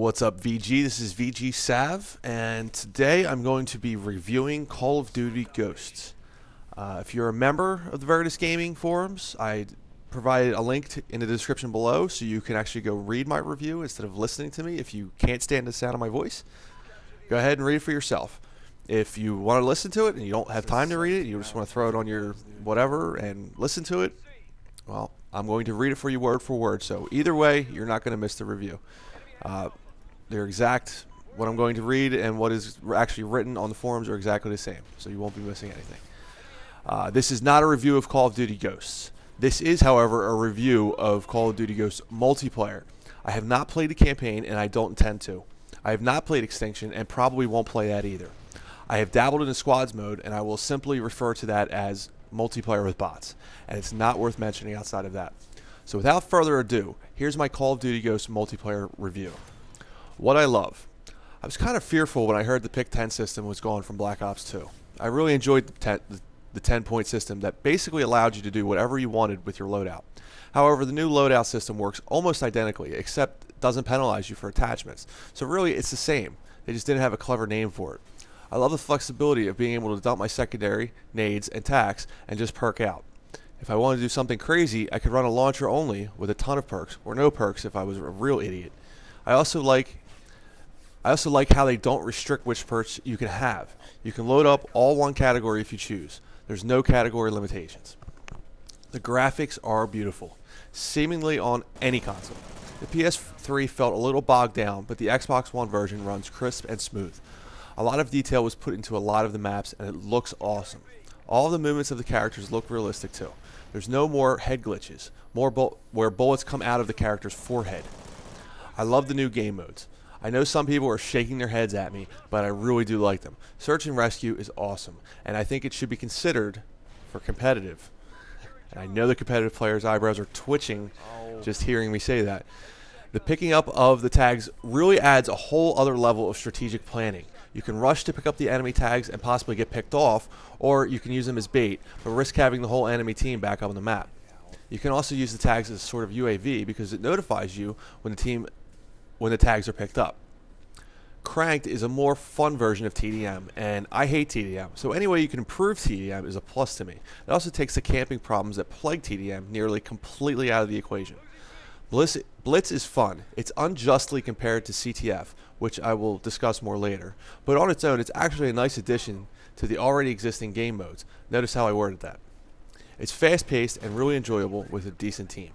What's up, VG? This is VG Sav, and today I'm going to be reviewing Call of Duty Ghosts. If you're a member of the Veritas Gaming forums, I provided a link in the description below so you can actually go read my review instead of listening to me. If you can't stand the sound of my voice, go ahead and read it for yourself. If you want to listen to it and you don't have time to read it, you just want to throw it on your whatever and listen to it, well, I'm going to read it for you word for word. So either way, you're not going to miss the review. They're exact. What I'm going to read and what is actually written on the forums are exactly the same, so you won't be missing anything. This is not a review of Call of Duty Ghosts. This is, however, a review of Call of Duty Ghosts multiplayer. I have not played the campaign, and I don't intend to. I have not played Extinction, and probably won't play that either. I have dabbled in the squads mode, and I will simply refer to that as multiplayer with bots, and it's not worth mentioning outside of that. So without further ado, here's my Call of Duty Ghosts multiplayer review. What I love. I was kind of fearful when I heard the Pick 10 system was gone from Black Ops 2. I really enjoyed the 10-point system that basically allowed you to do whatever you wanted with your loadout. However, the new loadout system works almost identically, except it doesn't penalize you for attachments. So really, it's the same. They just didn't have a clever name for it. I love the flexibility of being able to dump my secondary, nades, and tacs and just perk out. If I wanted to do something crazy, I could run a launcher only with a ton of perks, or no perks if I was a real idiot. I also like how they don't restrict which perks you can have. You can load up all one category if you choose. There's no category limitations. The graphics are beautiful, seemingly on any console. The PS3 felt a little bogged down, but the Xbox One version runs crisp and smooth. A lot of detail was put into a lot of the maps, and it looks awesome. All of the movements of the characters look realistic too. There's no more head glitches, where bullets come out of the character's forehead. I love the new game modes. I know some people are shaking their heads at me, but I really do like them. Search and Rescue is awesome, and I think it should be considered for competitive. And I know the competitive players' eyebrows are twitching just hearing me say that. The picking up of the tags really adds a whole other level of strategic planning. You can rush to pick up the enemy tags and possibly get picked off, or you can use them as bait, but risk having the whole enemy team back up on the map. You can also use the tags as sort of UAV because it notifies you when the tags are picked up. Cranked is a more fun version of TDM, and I hate TDM, so any way you can improve TDM is a plus to me. It also takes the camping problems that plague TDM nearly completely out of the equation. Blitz is fun. It's unjustly compared to CTF, which I will discuss more later, but on its own, it's actually a nice addition to the already existing game modes. Notice how I worded that. It's fast-paced and really enjoyable with a decent team.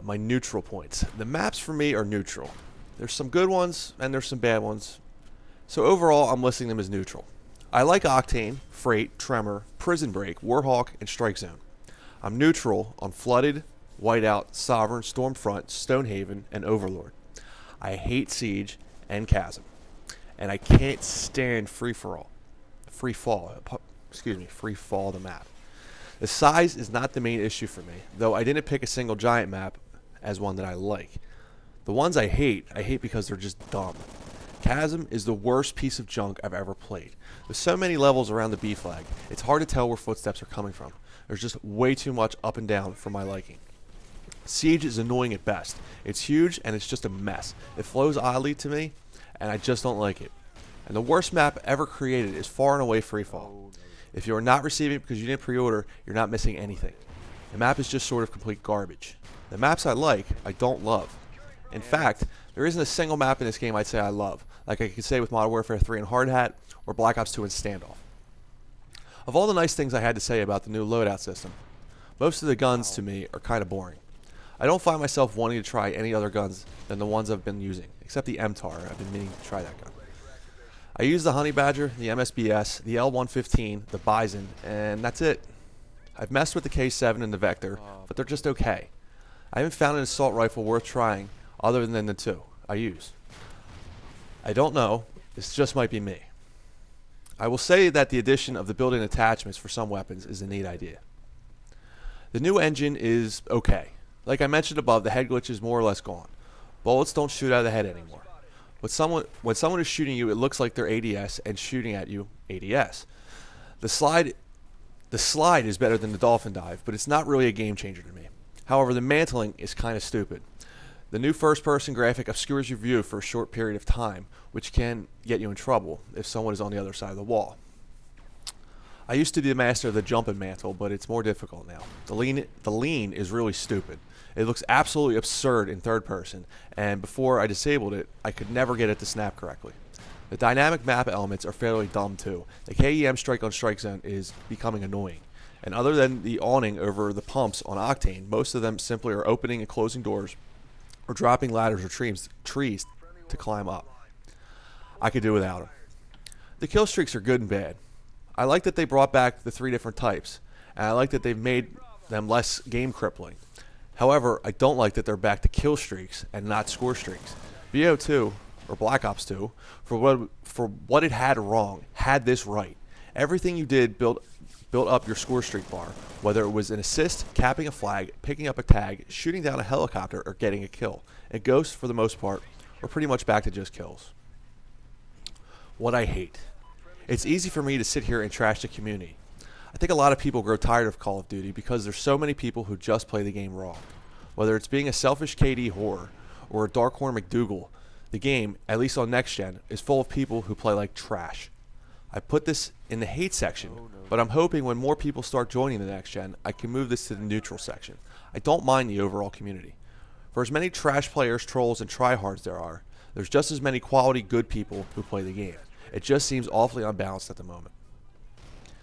My neutral points. The maps for me are neutral. There's some good ones and there's some bad ones. So overall, I'm listing them as neutral. I like Octane, Freight, Tremor, Prison Break, Warhawk, and Strike Zone. I'm neutral on Flooded, Whiteout, Sovereign, Stormfront, Stonehaven, and Overlord. I hate Siege and Chasm. And I can't stand Free Fall the map. The size is not the main issue for me, though I didn't pick a single giant map as one that I like. The ones I hate because they're just dumb. Chasm is the worst piece of junk I've ever played. With so many levels around the B flag, it's hard to tell where footsteps are coming from. There's just way too much up and down for my liking. Siege is annoying at best. It's huge and it's just a mess. It flows oddly to me, and I just don't like it. And the worst map ever created is far and away Free Fall. If you are not receiving it because you didn't pre-order, you're not missing anything. The map is just sort of complete garbage. The maps I like, I don't love. In fact, there isn't a single map in this game I'd say I love, like I could say with Modern Warfare 3 and Hard Hat, or Black Ops 2 and Standoff. Of all the nice things I had to say about the new loadout system, most of the guns to me are kind of boring. I don't find myself wanting to try any other guns than the ones I've been using, except the MTAR. I've been meaning to try that gun. I use the Honey Badger, the MSBS, the L115, the Bison, and that's it. I've messed with the K7 and the Vector, but they're just okay. I haven't found an assault rifle worth trying other than the two I use. I don't know, this just might be me. I will say that the addition of the built-in attachments for some weapons is a neat idea. The new engine is okay. Like I mentioned above, the head glitch is more or less gone. Bullets don't shoot out of the head anymore. When someone is shooting you, it looks like they're ADS, and shooting at you, ADS. The slide is better than the dolphin dive, but it's not really a game changer to me. However, the mantling is kind of stupid. The new first-person graphic obscures your view for a short period of time, which can get you in trouble if someone is on the other side of the wall. I used to be the master of the jumping mantle, but it's more difficult now. The lean is really stupid. It looks absolutely absurd in third person, and before I disabled it, I could never get it to snap correctly. The dynamic map elements are fairly dumb too. The KEM strike on strike zone is becoming annoying. And other than the awning over the pumps on Octane, most of them simply are opening and closing doors or dropping ladders or trees to climb up. I could do without them. The kill streaks are good and bad. I like that they brought back the 3 different types, and I like that they've made them less game crippling. However, I don't like that they're back to kill streaks and not score streaks. BO2, or Black Ops 2, for what it had wrong, had this right. Everything you did built up your score streak bar, whether it was an assist, capping a flag, picking up a tag, shooting down a helicopter, or getting a kill. And Ghosts, for the most part, were pretty much back to just kills. What I hate. It's easy for me to sit here and trash the community. I think a lot of people grow tired of Call of Duty because there's so many people who just play the game wrong. Whether it's being a selfish KD whore or a Darkhorn McDougal, the game, at least on Next Gen, is full of people who play like trash. I put this in the hate section, but I'm hoping when more people start joining the Next Gen, I can move this to the neutral section. I don't mind the overall community. For as many trash players, trolls, and tryhards there are, there's just as many quality good people who play the game. It just seems awfully unbalanced at the moment.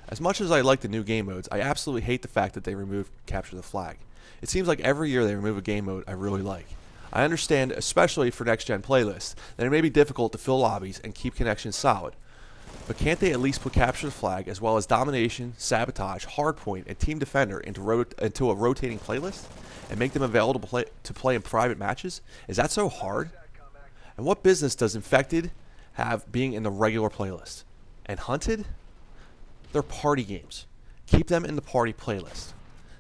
As much as I like the new game modes, I absolutely hate the fact that they removed Capture the Flag. It seems like every year they remove a game mode I really like. I understand, especially for next-gen playlists, that it may be difficult to fill lobbies and keep connections solid. But can't they at least put Capture the Flag, as well as Domination, Sabotage, Hardpoint, and Team Defender into a rotating playlist? And make them available to play in private matches? Is that so hard? And what business does Infected have being in the regular playlist? And Hunted? They're party games. Keep them in the party playlist.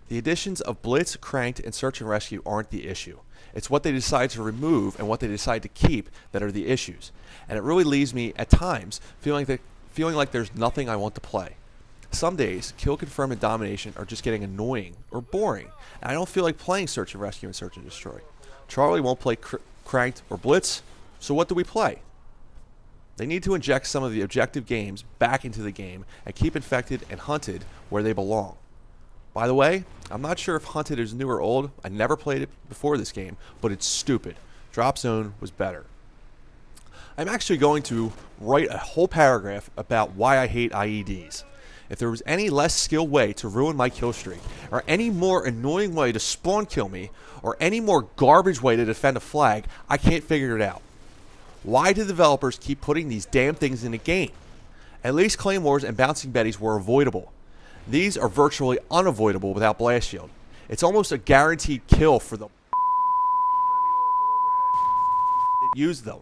The additions of Blitz, Cranked, and Search and Rescue aren't the issue. It's what they decide to remove and what they decide to keep that are the issues. And it really leaves me, at times, feeling like there's nothing I want to play. Some days, Kill Confirm and Domination are just getting annoying or boring, and I don't feel like playing Search and Rescue and Search and Destroy. Charlie won't play Cranked or Blitz, so what do we play? They need to inject some of the objective games back into the game and keep Infected and Hunted where they belong. By the way, I'm not sure if Hunted is new or old. I never played it before this game, but it's stupid. Drop Zone was better. I'm actually going to write a whole paragraph about why I hate IEDs. If there was any less skilled way to ruin my kill streak, or any more annoying way to spawn kill me, or any more garbage way to defend a flag, I can't figure it out. Why do developers keep putting these damn things in the game? At least Claymores and Bouncing Betties were avoidable. These are virtually unavoidable without Blast Shield. It's almost a guaranteed kill for the that use them.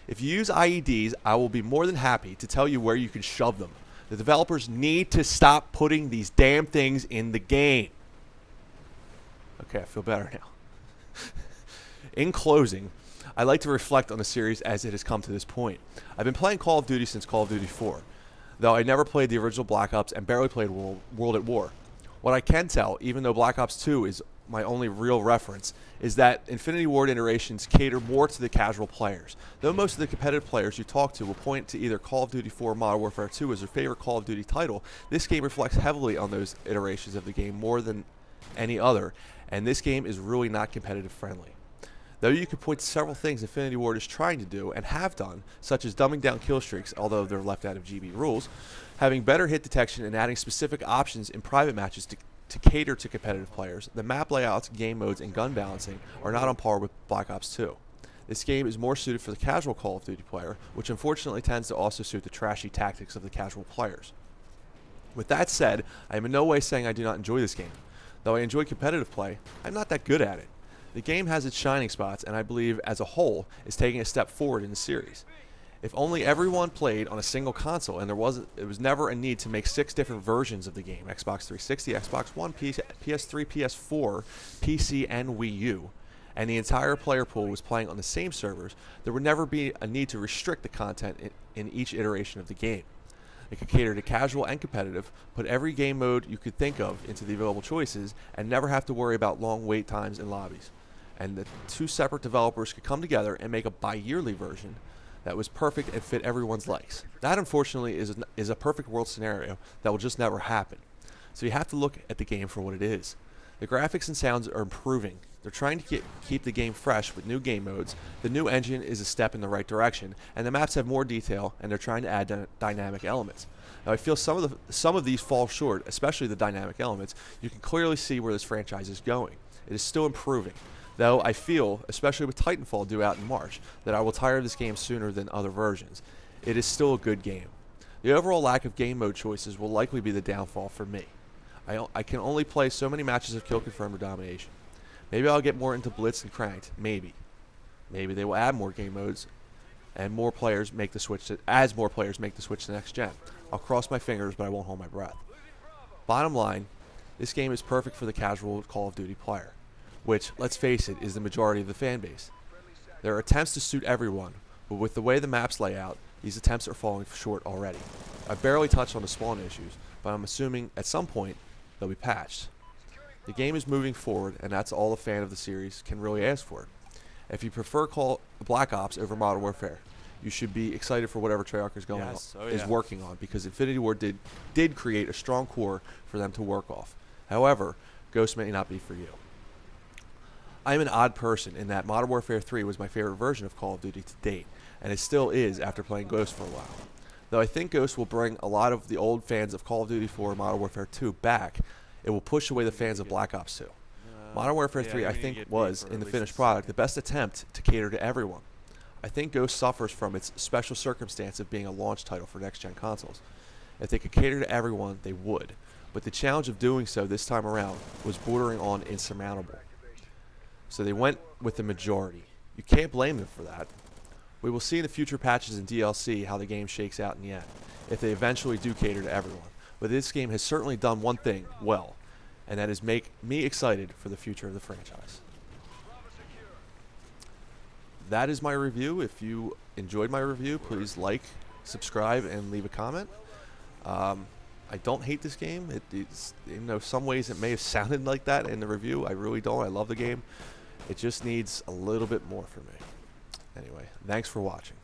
If you use IEDs, I will be more than happy to tell you where you can shove them. The developers need to stop putting these damn things in the game. Okay, I feel better now. In closing, I like to reflect on the series as it has come to this point. I've been playing Call of Duty since Call of Duty 4, though I never played the original Black Ops and barely played World at War. What I can tell, even though Black Ops 2 is my only real reference, is that Infinity Ward iterations cater more to the casual players. Though most of the competitive players you talk to will point to either Call of Duty 4 or Modern Warfare 2 as their favorite Call of Duty title, this game reflects heavily on those iterations of the game more than any other, and this game is really not competitive friendly. Though you could point to several things Infinity Ward is trying to do and have done, such as dumbing down kill streaks, although they're left out of GB rules, having better hit detection and adding specific options in private matches to cater to competitive players, the map layouts, game modes, and gun balancing are not on par with Black Ops 2. This game is more suited for the casual Call of Duty player, which unfortunately tends to also suit the trashy tactics of the casual players. With that said, I am in no way saying I do not enjoy this game. Though I enjoy competitive play, I'm not that good at it. The game has its shining spots, and I believe, as a whole, is taking a step forward in the series. If only everyone played on a single console, and there was never a need to make 6 different versions of the game, Xbox 360, Xbox One, PS3, PS4, PC, and Wii U, and the entire player pool was playing on the same servers, there would never be a need to restrict the content in each iteration of the game. It could cater to casual and competitive, put every game mode you could think of into the available choices, and never have to worry about long wait times in lobbies. and the two separate developers could come together and make a bi-yearly version that was perfect and fit everyone's likes. That, unfortunately, is a perfect world scenario that will just never happen. So you have to look at the game for what it is. The graphics and sounds are improving. They're trying to keep the game fresh with new game modes. The new engine is a step in the right direction, and the maps have more detail, and they're trying to add dynamic elements. Now, I feel some of these fall short, especially the dynamic elements. You can clearly see where this franchise is going. It is still improving. Though I feel, especially with Titanfall due out in March, that I will tire of this game sooner than other versions. It is still a good game. The overall lack of game mode choices will likely be the downfall for me. I can only play so many matches of Kill Confirmed or Domination. Maybe I'll get more into Blitz and Cranked. Maybe. Maybe they will add more game modes and more players make the switch as more players make the switch to next gen. I'll cross my fingers, but I won't hold my breath. Bottom line, this game is perfect for the casual Call of Duty player, which, let's face it, is the majority of the fan base. There are attempts to suit everyone, but with the way the maps lay out, these attempts are falling short already. I barely touched on the spawn issues, but I'm assuming at some point they'll be patched. The game is moving forward, and that's all a fan of the series can really ask for. If you prefer Black Ops over Modern Warfare, you should be excited for whatever Treyarch is working on, because Infinity Ward did create a strong core for them to work off. However, Ghost may not be for you. I'm an odd person in that Modern Warfare 3 was my favorite version of Call of Duty to date, and it still is after playing Ghost for a while. Though I think Ghost will bring a lot of the old fans of Call of Duty 4 and Modern Warfare 2 back, it will push away the fans of Black Ops 2. Modern Warfare 3, I think, was, in the finished product, the best attempt to cater to everyone. I think Ghost suffers from its special circumstance of being a launch title for next-gen consoles. If they could cater to everyone, they would. But the challenge of doing so this time around was bordering on insurmountable. So they went with the majority. You can't blame them for that. We will see in the future patches and DLC how the game shakes out in the end, if they eventually do cater to everyone. But this game has certainly done one thing well, and that is make me excited for the future of the franchise. That is my review. If you enjoyed my review, please like, subscribe, and leave a comment. I don't hate this game. It's, you know, some ways it may have sounded like that in the review. I really don't. I love the game. It just needs a little bit more for me. Anyway, thanks for watching.